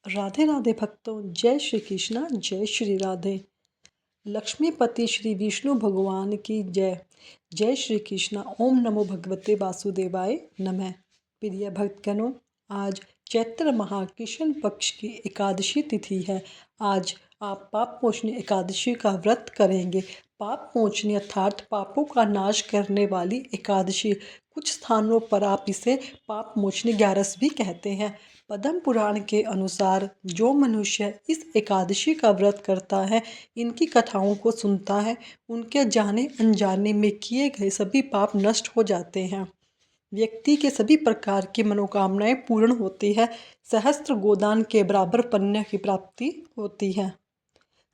राधे राधे भक्तों, जय श्री कृष्णा, जय श्री राधे। लक्ष्मीपति श्री विष्णु भगवान की जय। जय श्री कृष्णा। ओम नमो भगवते वासुदेवाय नमः। प्रिय भक्तगणों, आज चैत्र माह कृष्ण पक्ष की एकादशी तिथि है। आज आप पाप मोचनी एकादशी का व्रत करेंगे। पाप मोचनी अर्थात पापों का नाश करने वाली एकादशी। कुछ स्थानों पर आप इसे पाप मोचनी ग्यारस भी कहते हैं। पद्म पुराण के अनुसार जो मनुष्य इस एकादशी का व्रत करता है, इनकी कथाओं को सुनता है, उनके जाने अनजाने में किए गए सभी पाप नष्ट हो जाते हैं। व्यक्ति के सभी प्रकार की मनोकामनाएं पूर्ण होती है। सहस्त्र गोदान के बराबर पुण्य की प्राप्ति होती है।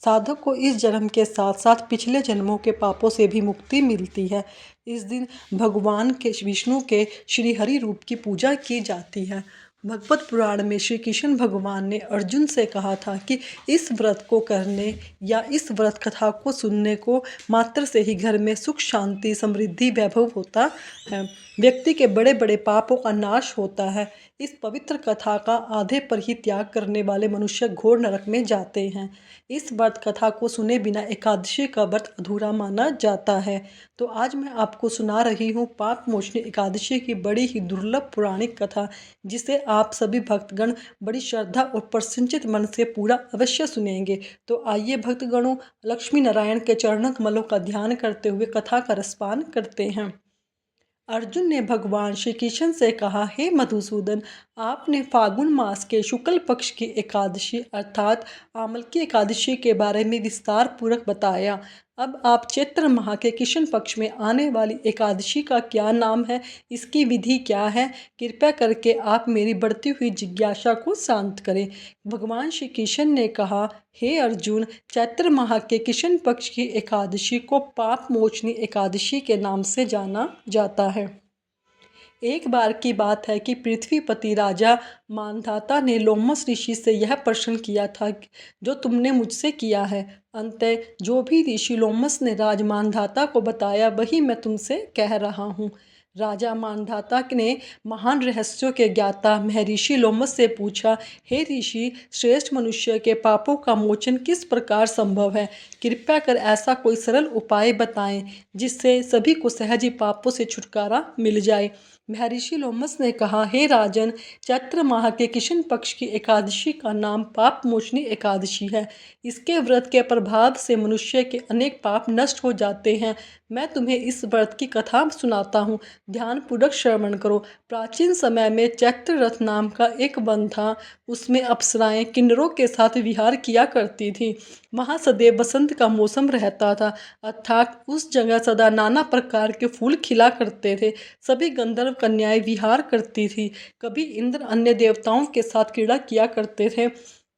साधक को इस जन्म के साथ साथ पिछले जन्मों के पापों से भी मुक्ति मिलती है। इस दिन भगवान के विष्णु के श्री हरि रूप की पूजा की जाती है। भगवत पुराण में श्री कृष्ण भगवान ने अर्जुन से कहा था कि इस व्रत को करने या इस व्रत कथा को सुनने को मात्र से ही घर में सुख शांति समृद्धि वैभव होता है। व्यक्ति के बड़े बड़े पापों का नाश होता है। इस पवित्र कथा का आधे पर ही त्याग करने वाले मनुष्य घोर नरक में जाते हैं। इस व्रत कथा को सुने बिना एकादशी का व्रत अधूरा माना जाता है। तो आज मैं आपको सुना रही हूँ पाप मोचनी एकादशी की बड़ी ही दुर्लभ पौराणिक कथा, जिसे आप सभी भक्तगण बड़ी श्रद्धा और प्रसन्नचित मन से पूरा अवश्य सुनेंगे। तो आइए भक्तगणों, लक्ष्मी नारायण के चरण कमलों का ध्यान करते हुए कथा का रसपान करते हैं। अर्जुन ने भगवान श्री कृष्ण से कहा, हे मधुसूदन, आपने फागुन मास के शुक्ल पक्ष की एकादशी अर्थात आमल की एकादशी के बारे में विस्तार पूर्वक बताया। अब आप चैत्र माह के कृष्ण पक्ष में आने वाली एकादशी का क्या नाम है, इसकी विधि क्या है, कृपया करके आप मेरी बढ़ती हुई जिज्ञासा को शांत करें। भगवान श्री कृष्ण ने कहा, हे अर्जुन, चैत्र माह के कृष्ण पक्ष की एकादशी को पाप मोचनी एकादशी के नाम से जाना जाता है। एक बार की बात है कि पृथ्वीपति राजा मानधाता ने लोमस ऋषि से यह प्रश्न किया था जो तुमने मुझसे किया है। अंततः जो भी ऋषि लोमस ने राज मानधाता को बताया, वही मैं तुमसे कह रहा हूँ। राजा मानधाता ने महान रहस्यों के ज्ञाता महर्षि लोमस से पूछा, हे ऋषि, श्रेष्ठ मनुष्य के पापों का मोचन किस प्रकार संभव है? कृपया कर ऐसा कोई सरल उपाय बताएं जिससे सभी को सहज ही पापों से छुटकारा मिल जाए। महर्षि लोमस ने कहा, हे राजन, चैत्र माह के कृष्ण पक्ष की एकादशी का नाम पाप मोचनी एकादशी है। इसके व्रत के प्रभाव से मनुष्य के अनेक पाप नष्ट हो जाते हैं। मैं तुम्हें इस व्रत की कथा सुनाता हूँ, ध्यानपूर्वक श्रवण करो। प्राचीन समय में चैत्र रथ नाम का एक वन था। उसमें अप्सराएं किन्नरों के साथ विहार किया करती थी। वहाँ सदैव बसंत का मौसम रहता था, अर्थात उस जगह सदा नाना प्रकार के फूल खिला करते थे। सभी गंधर्व कन्याएं विहार करती थी। कभी इंद्र अन्य देवताओं के साथ क्रीड़ा किया करते थे।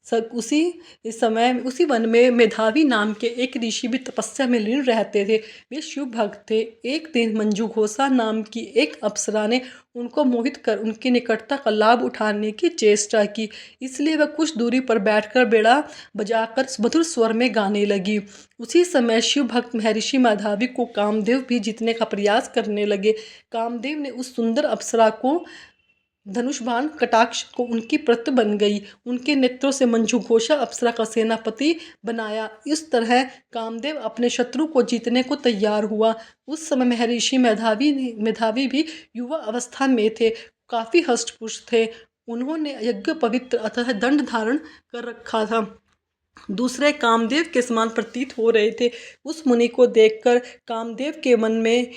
उसी समय उसी वन में मेधावी नाम के एक ऋषि भी तपस्या में लीन रहते थे। वे शिव भक्त थे। एक दिन मंजू घोषा नाम की एक अप्सरा ने उनको मोहित कर उनकी निकटता का लाभ उठाने की चेष्टा की। इसलिए वह कुछ दूरी पर बैठकर बेड़ा बजाकर मधुर स्वर में गाने लगी। उसी समय शिव भक्त महर्षि मेधावी को कामदेव भी जीतने का प्रयास करने लगे। कामदेव ने उस सुंदर अप्सरा को धनुष बाण कटाक्ष को उनकी प्रत बन गई। उनके नेत्रों से मंजू घोषा अप्सरा का सेनापति बनाया। इस तरह कामदेव अपने शत्रु को जीतने को तैयार हुआ। उस समय महर्षि मेधावी भी युवा अवस्था में थे, काफी हष्टपुष्ट थे। उन्होंने यज्ञ पवित्र अतः दंड धारण कर रखा था, दूसरे कामदेव के समान प्रतीत हो रहे थे। उस मुनि को देखकर कामदेव के मन में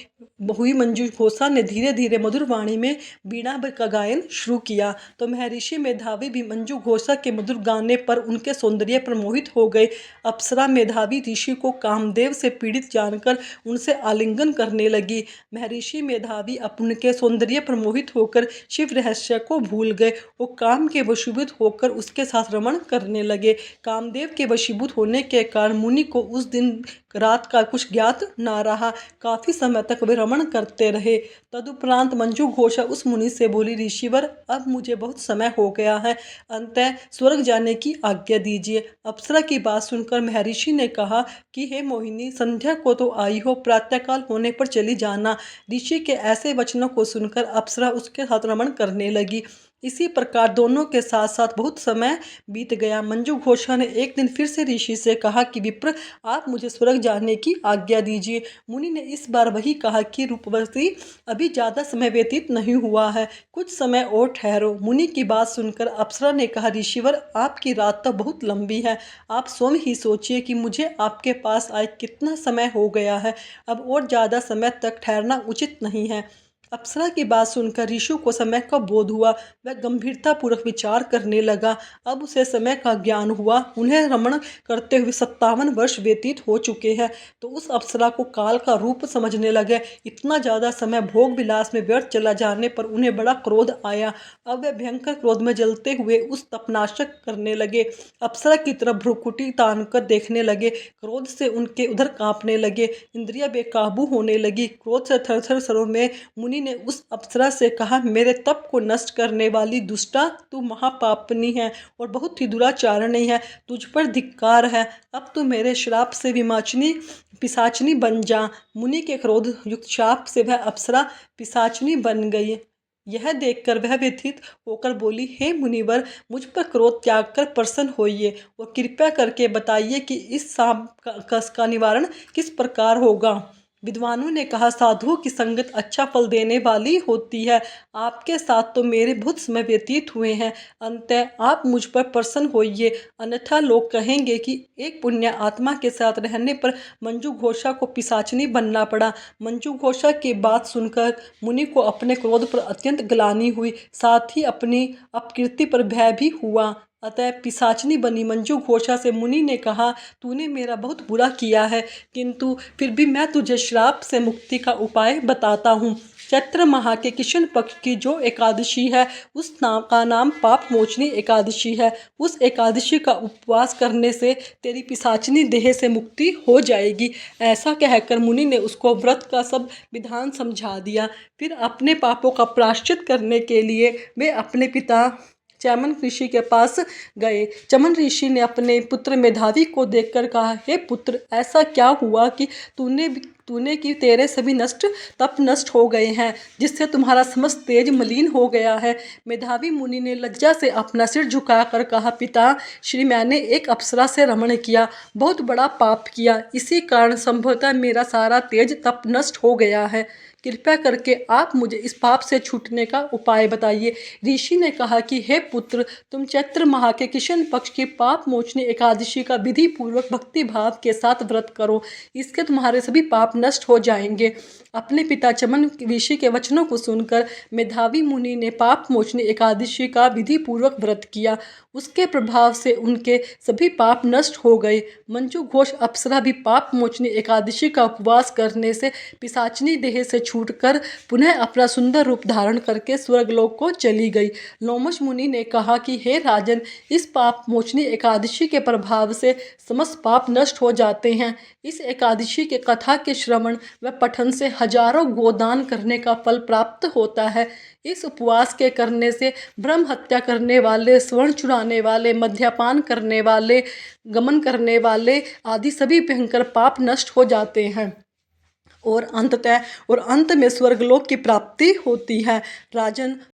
हुई मंजू घोषा ने धीरे धीरे मधुर वाणी में बीणा का गायन शुरू किया। तो महर्षि मेधावी भी मंजू घोषा के मधुर गाने पर उनके सौंदर्य पर मोहित हो गए। अप्सरा मेधावी ऋषि को कामदेव से पीड़ित जानकर उनसे आलिंगन करने लगी। महर्षि मेधावी उनके सौंदर्य पर मोहित होकर शिव रहस्य को भूल गए। वो काम के वशीभूत होकर उसके साथ रमण करने लगे। कामदेव के वशीभूत होने के कारण मुनि को उस दिन रात का कुछ ज्ञात न रहा। काफी समय तक वे रमण करते रहे। तदुपरांत मंजू घोषा उस मुनि से बोली, ऋषिवर, अब मुझे बहुत समय हो गया है, अंततः स्वर्ग जाने की आज्ञा दीजिए। अप्सरा की बात सुनकर महर्षि ने कहा कि हे मोहिनी, संध्या को तो आई हो, प्रातःकाल होने पर चली जाना। ऋषि के ऐसे वचनों को सुनकर अप्सरा उसके साथ रमण करने लगी। इसी प्रकार दोनों के साथ साथ बहुत समय बीत गया। मंजू घोषा ने एक दिन फिर से ऋषि से कहा कि विप्र, आप मुझे स्वर्ग जाने की आज्ञा दीजिए। मुनि ने इस बार वही कहा कि रूपवती, अभी ज़्यादा समय व्यतीत नहीं हुआ है, कुछ समय और ठहरो। मुनि की बात सुनकर अप्सरा ने कहा, ऋषिवर, आपकी रात तो बहुत लंबी है, आप स्वयं ही सोचिए कि मुझे आपके पास आए कितना समय हो गया है, अब और ज़्यादा समय तक ठहरना उचित नहीं है। अप्सरा की बात सुनकर ऋषु को समय का बोध हुआ। वह गंभीरतापूर्वक विचार करने लगा। अब उसे समय का ज्ञान हुआ। उन्हें रमण करते हुए 57 वर्ष व्यतीत हो चुके हैं, तो उस अप्सरा को काल का रूप समझने लगे। इतना ज़्यादा समय भोग विलास में व्यर्थ चला जाने पर उन्हें बड़ा क्रोध आया। अब वे भयंकर क्रोध में जलते हुए उस तपनाशक करने लगे। अप्सरा की तरफ भ्रुकुटी तान कर देखने लगे। क्रोध से उनके उधर कांपने लगे, इंद्रियां बेकाबू होने लगी। क्रोध से थरथर सरों में मुनि ने उस अप्सरा से कहा, मेरे तप को नष्ट करने वाली दुष्टा, तू महापापनी है और बहुत ही दुराचारणी है, तुझ पर धिक्कार है। अब तू मेरे श्राप से विमाचनी पिशाचनी बन जा। मुनि के क्रोध युक्त शाप से वह अप्सरा पिशाचनी बन गई। यह देखकर वह व्यथित होकर बोली, हे मुनिवर, मुझ पर क्रोध त्याग कर प्रसन्न होइए और कृपया करके बताइए कि इस सांप का निवारण किस प्रकार होगा। विद्वानों ने कहा, साधुओं की संगत अच्छा फल देने वाली होती है। आपके साथ तो मेरे बहुत समय व्यतीत हुए हैं, अतः आप मुझ पर प्रसन्न होइए, अन्यथा लोग कहेंगे कि एक पुण्य आत्मा के साथ रहने पर मंजू घोषा को पिशाचनी बनना पड़ा। मंजू घोषा की बात सुनकर मुनि को अपने क्रोध पर अत्यंत ग्लानि हुई, साथ ही अपनी अपकीर्ति पर भय भी हुआ। अतः पिशाचनी बनी मंजू घोषा से मुनि ने कहा, तूने मेरा बहुत बुरा किया है, किंतु फिर भी मैं तुझे श्राप से मुक्ति का उपाय बताता हूँ। चैत्र माह के कृष्ण पक्ष की जो एकादशी है, उस नाम का नाम पाप मोचनी एकादशी है। उस एकादशी का उपवास करने से तेरी पिशाचनी देह से मुक्ति हो जाएगी। ऐसा कहकर मुनि ने उसको व्रत का सब विधान समझा दिया। फिर अपने पापों का प्रायश्चित करने के लिए वे अपने पिता चमन ऋषि के पास गए। चमन ऋषि ने अपने पुत्र मेधावी को देखकर कहा, हे पुत्र, ऐसा क्या हुआ कि तूने कि तेरे सभी तप नष्ट हो गए हैं, जिससे तुम्हारा समस्त तेज मलिन हो गया है। मेधावी मुनि ने लज्जा से अपना सिर झुकाकर कहा, पिता श्री, मैंने एक अप्सरा से रमण किया, बहुत बड़ा पाप किया, इसी कारण संभवतः मेरा सारा तेज तप नष्ट हो गया है। कृपया करके आप मुझे इस पाप से छूटने का उपाय बताइए। ऋषि ने कहा कि हे पुत्र, तुम चैत्र माह के कृष्ण पक्ष की पाप मोचनी एकादशी का विधि पूर्वक भक्ति भाव के साथ व्रत करो, इसके तुम्हारे सभी पाप नष्ट हो जाएंगे। अपने पिता चमन ऋषि के वचनों को सुनकर मेधावी मुनि ने पाप मोचनी एकादशी का विधि पूर्वक व्रत किया। उसके प्रभाव से उनके सभी पाप नष्ट हो गए। मंजू घोष अप्सरा भी पाप मोचनी एकादशी का उपवास करने से पिशाचनी देह से छूटकर पुनः अपना सुंदर रूप धारण करके स्वर्गलोक को चली गई। लोमश मुनि ने कहा कि हे राजन, इस पाप मोचनी एकादशी के प्रभाव से समस्त पाप नष्ट हो जाते हैं। इस एकादशी के कथा के श्रवण व पठन से हजारों गोदान करने का फल प्राप्त होता है। इस उपवास के करने से ब्रह्म हत्या करने वाले, स्वर्ण चुराने वाले, मद्यपान करने वाले, गमन करने वाले आदि सभी भयंकर पाप नष्ट हो जाते हैं और अंत में स्वर्गलोक की प्राप्ति होती है। राजन,